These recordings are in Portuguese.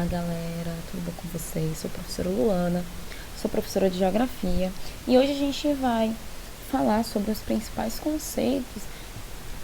Olá, galera, tudo bom com vocês? Sou a professora Luana, sou professora de Geografia e hoje a gente vai falar sobre os principais conceitos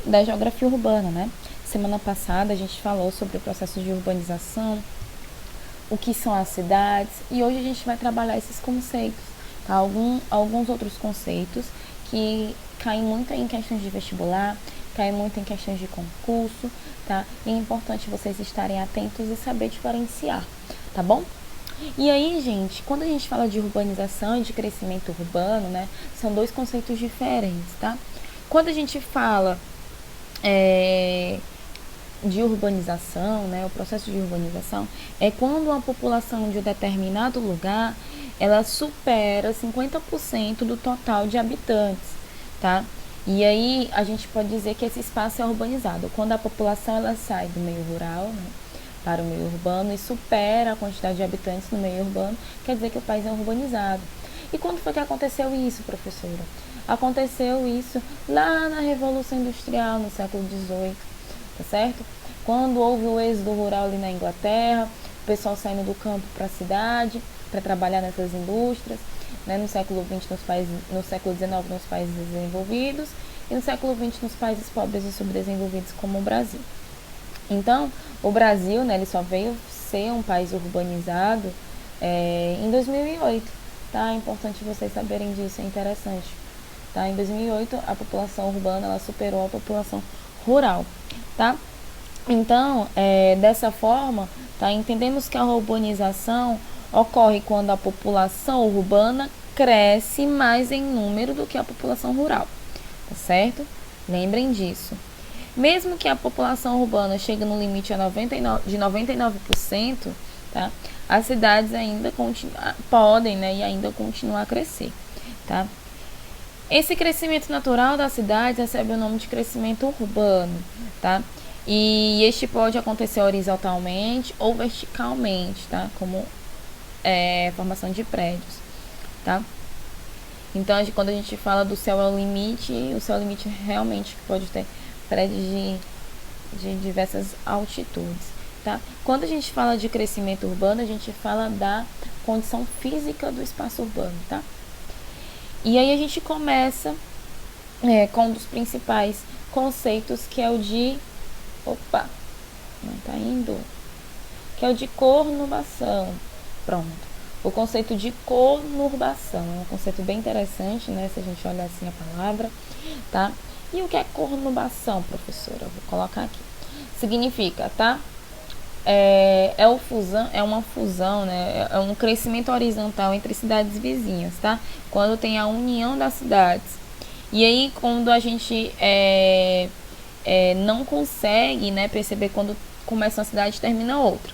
da geografia urbana, né? Semana passada a gente falou sobre o processo de urbanização, o que são as cidades e hoje a gente vai trabalhar esses conceitos, tá? Alguns outros conceitos que caem muito em questões de vestibular, caem muito em questões de concurso, tá? E é importante vocês estarem atentos e saber diferenciar, tá bom? E aí, gente, quando a gente fala de urbanização e de crescimento urbano, né, são dois conceitos diferentes, tá? Quando a gente fala de urbanização, né, o processo de urbanização é quando uma população de um determinado lugar ela supera 50% do total de habitantes, tá? E aí a gente pode dizer que esse espaço é urbanizado quando a população ela sai do meio rural, né, para o meio urbano e supera a quantidade de habitantes no meio urbano, quer dizer que o país é urbanizado. E quando foi que aconteceu isso, professora? Aconteceu isso lá na Revolução Industrial, no século XVIII, tá certo? Quando houve o êxodo rural ali na Inglaterra, o pessoal saindo do campo para a cidade, para trabalhar nessas indústrias, né, no século XX no século XIX nos países desenvolvidos e no século XX nos países pobres e subdesenvolvidos como o Brasil. Então, o Brasil, né, ele só veio ser um país urbanizado em 2008, tá? É importante vocês saberem disso, é interessante. Tá? Em 2008, a população urbana ela superou a população rural, tá? Então, dessa forma, tá? Entendemos que a urbanização ocorre quando a população urbana cresce mais em número do que a população rural, tá certo? Lembrem disso. Mesmo que a população urbana chegue no limite de 99%, tá? As cidades ainda podem, né, e ainda continuar a crescer, tá? Esse crescimento natural das cidades recebe o nome de crescimento urbano, tá? E este pode acontecer horizontalmente ou verticalmente, tá? Como formação de prédios, tá? Então, quando a gente fala do céu é o céu é o limite realmente pode ter prédios de diversas altitudes, tá? Quando a gente fala de crescimento urbano, a gente fala da condição física do espaço urbano, tá? E aí a gente começa com um dos principais conceitos, que é o de... Opa, não tá indo. Que é o de conurbação. Pronto. O conceito de conurbação é um conceito bem interessante, né? Se a gente olhar assim a palavra, tá? E o que é conurbação, professora? Eu vou colocar aqui. Significa, tá? Uma fusão, né? É um crescimento horizontal entre cidades vizinhas, tá? Quando tem a união das cidades. E aí, quando a gente não consegue, né, perceber quando começa uma cidade e termina outra.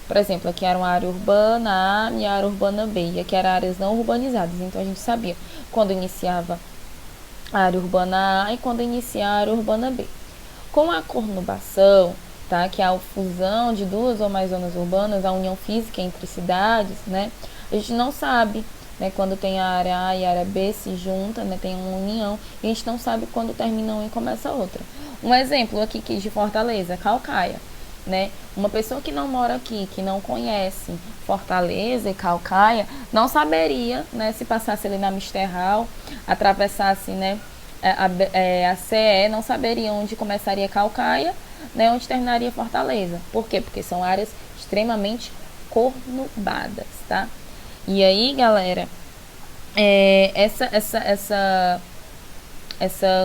Por exemplo, aqui era uma área urbana A e a área urbana B. E aqui eram áreas não urbanizadas. Então, a gente sabia quando iniciava a área urbana A e quando iniciava a área urbana B. Com a conurbação, tá, que é a fusão de duas ou mais zonas urbanas, a união física entre cidades, né, a gente não sabe, né, quando tem a área A e a área B se junta, né, tem uma união, e a gente não sabe quando termina uma e começa a outra. Um exemplo aqui de Fortaleza, Caucaia, né, uma pessoa que não mora aqui, que não conhece Fortaleza e Caucaia, não saberia, né, se passasse ali na Misterral, atravessasse, né, a CE, não saberia onde começaria Caucaia, né, onde terminaria Fortaleza. Por quê? Porque são áreas extremamente conurbadas, tá? E aí, galera,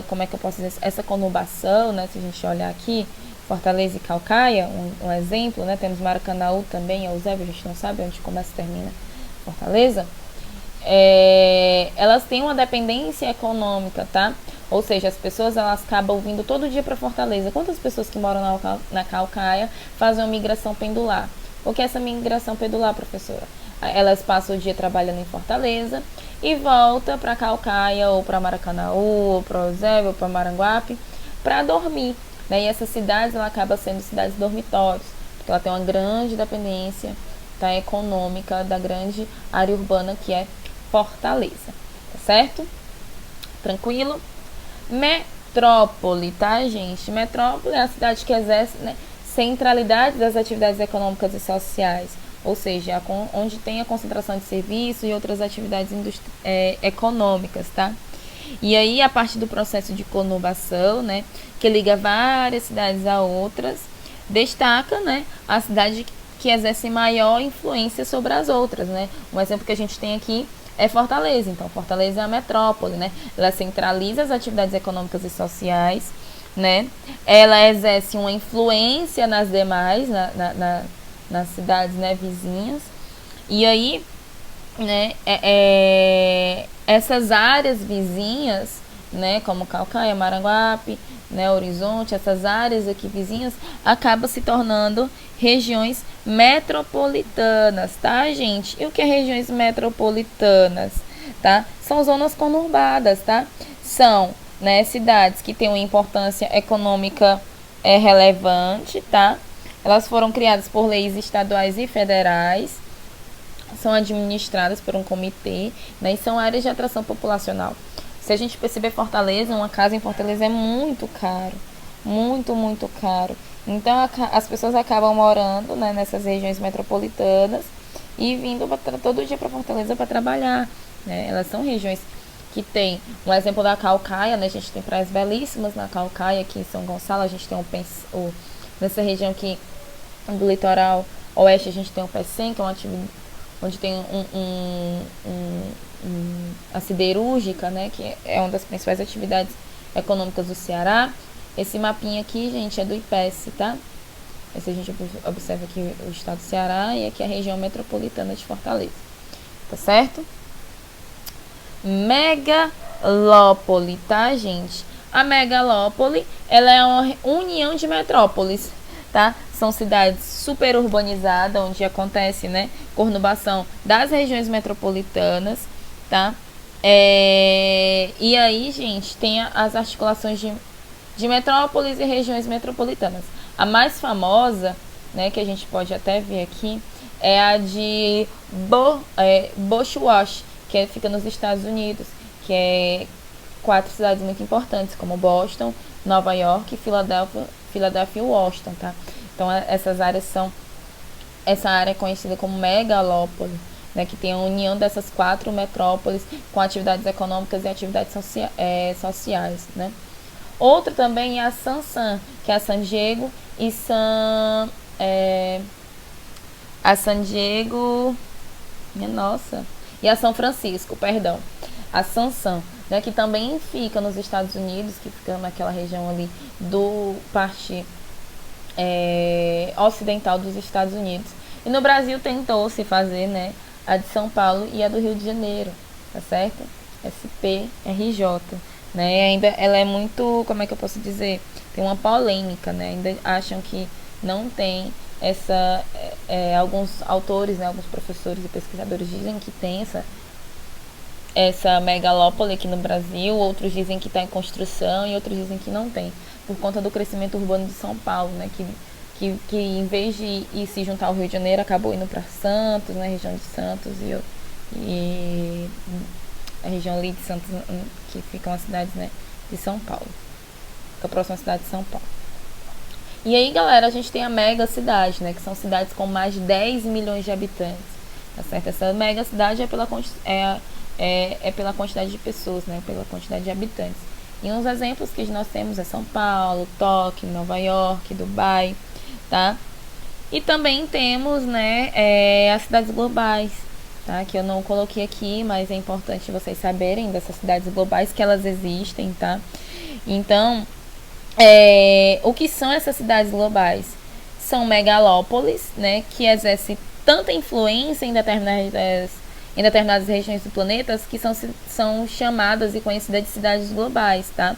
como é que eu posso dizer? Essa conurbação, né, se a gente olhar aqui, Fortaleza e Caucaia, um exemplo, né, temos Maracanaú também, Eusébio, a gente não sabe onde começa e termina Fortaleza. Elas têm uma dependência econômica, tá? Ou seja, as pessoas elas acabam vindo todo dia para Fortaleza. Quantas pessoas que moram na Caucaia fazem uma migração pendular? O que é essa migração pendular, professora? Elas passam o dia trabalhando em Fortaleza e voltam para Caucaia ou para Maracanaú, ou para Eusébio, ou para Maranguape para dormir, né? E essas cidades ela acaba sendo cidades dormitórios, porque ela tem uma grande dependência, tá, econômica da grande área urbana que é Fortaleza, tá certo? Tranquilo? Metrópole, tá, gente? Metrópole é a cidade que exerce, né, centralidade das atividades econômicas e sociais, ou seja, onde tem a concentração de serviços e outras atividades econômicas, tá? E aí, a partir do processo de conurbação, né, que liga várias cidades a outras, destaca, né, a cidade que exerce maior influência sobre as outras, né? Um exemplo que a gente tem aqui é Fortaleza. Então, Fortaleza é a metrópole, né? Ela centraliza as atividades econômicas e sociais, né? Ela exerce uma influência nas demais, nas cidades, né, vizinhas. E aí, né, essas áreas vizinhas, né, como Calcaia, Maranguape, né, Horizonte, essas áreas aqui vizinhas, acabam se tornando regiões metropolitanas, tá, gente? E o que é regiões metropolitanas, tá? São zonas conurbadas, tá? São, né, cidades que têm uma importância econômica relevante, tá? Elas foram criadas por leis estaduais e federais, são administradas por um comitê, né, e são áreas de atração populacional. Se a gente perceber Fortaleza, uma casa em Fortaleza é muito caro, muito, muito caro. Então as pessoas acabam morando, né, nessas regiões metropolitanas e vindo todo dia para Fortaleza para trabalhar, né? Elas são regiões que tem um exemplo da Calcaia, né? A gente tem praias belíssimas na Calcaia, aqui em São Gonçalo. A gente tem nessa região aqui do litoral oeste, a gente tem o PECEM, que é uma atividade onde tem a siderúrgica, né, que é uma das principais atividades econômicas do Ceará. Esse mapinha aqui, gente, é do IPES, tá? Esse a gente observa aqui o estado do Ceará e aqui a região metropolitana de Fortaleza, tá certo? Megalópole, tá, gente? A megalópole, ela é uma união de metrópoles, tá? São cidades super urbanizadas, onde acontece, né, conurbação das regiões metropolitanas, tá? E aí, gente, tem as articulações de metrópoles e regiões metropolitanas. A mais famosa, né, que a gente pode até ver aqui, é a de Boshawa, que fica nos Estados Unidos, que é 4 cidades muito importantes, como Boston, Nova York, Filadélfia e Washington, tá? Então, essa área é conhecida como megalópole, né, que tem a união dessas 4 metrópoles com atividades econômicas e atividades sociais, né? Outra também é a San, que é a San Diego e a San Diego, e a São Francisco, perdão. A San, né, que também fica nos Estados Unidos, que fica naquela região ali do parte ocidental dos Estados Unidos. E no Brasil tentou se fazer, né, a de São Paulo e a do Rio de Janeiro, tá certo? SPRJ, né? Ainda ela é muito, como é que eu posso dizer? Tem uma polêmica, né? Ainda acham que não tem essa, alguns autores, né, alguns professores e pesquisadores dizem que tem essa megalópole aqui no Brasil, outros dizem que está em construção e outros dizem que não tem, por conta do crescimento urbano de São Paulo, né, que em vez de ir se juntar ao Rio de Janeiro, acabou indo para Santos, na região de Santos e a região ali de Santos, que ficam as cidades, né, de São Paulo, fica próxima à cidade de São Paulo. E aí, galera, a gente tem a mega cidade, né, que são cidades com mais de 10 milhões de habitantes, tá certo? Essa mega cidade é pela quantidade de pessoas, né, pela quantidade de habitantes. E uns exemplos que nós temos é São Paulo, Tóquio, Nova York, Dubai, tá? E também temos, né, as cidades globais, tá? Que eu não coloquei aqui, mas é importante vocês saberem dessas cidades globais, que elas existem, tá? Então, o que são essas cidades globais? São megalópoles, né, que exercem tanta influência em determinadas regiões do planeta que são chamadas e conhecidas de cidades globais, tá?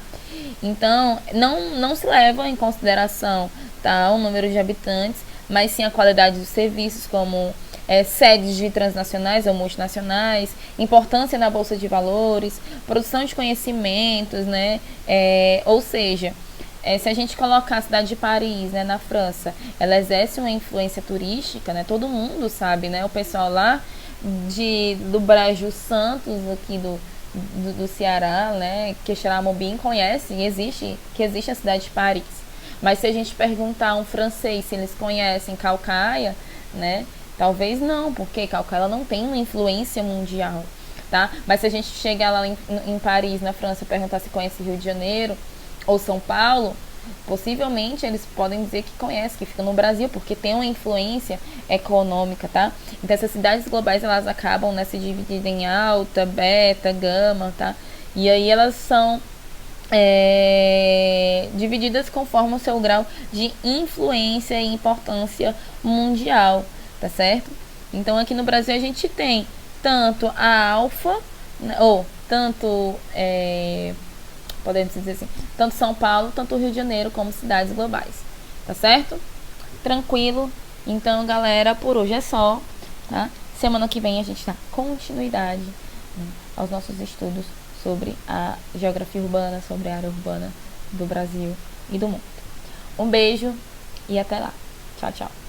Então, não se leva em consideração, tá, o número de habitantes, mas sim a qualidade dos serviços, como sedes de transnacionais ou multinacionais, importância na bolsa de valores, produção de conhecimentos, né? Ou seja, se a gente colocar a cidade de Paris, né, na França, ela exerce uma influência turística, né? Todo mundo sabe, né? O pessoal lá do Brejo Santos, aqui do Ceará, né? Que Xeramobim conhece que existe a cidade de Paris. Mas se a gente perguntar a um francês se eles conhecem Calcaia, né? Talvez não, porque Calcaia não tem uma influência mundial, tá? Mas se a gente chegar lá em Paris, na França, e perguntar se conhece Rio de Janeiro ou São Paulo, possivelmente eles podem dizer que conhecem, que ficam no Brasil, porque tem uma influência econômica, tá? Então essas cidades globais, elas acabam, né, se dividindo em alta, beta, gama, tá? E aí elas são divididas conforme o seu grau de influência e importância mundial, tá certo? Então aqui no Brasil a gente tem tanto a alfa, ou tanto podemos dizer assim, tanto São Paulo, tanto o Rio de Janeiro, como cidades globais, tá certo? Tranquilo? Então, galera, por hoje é só, tá? Semana que vem a gente dá continuidade, né, aos nossos estudos sobre a geografia urbana, sobre a área urbana do Brasil e do mundo. Um beijo e até lá. Tchau, tchau.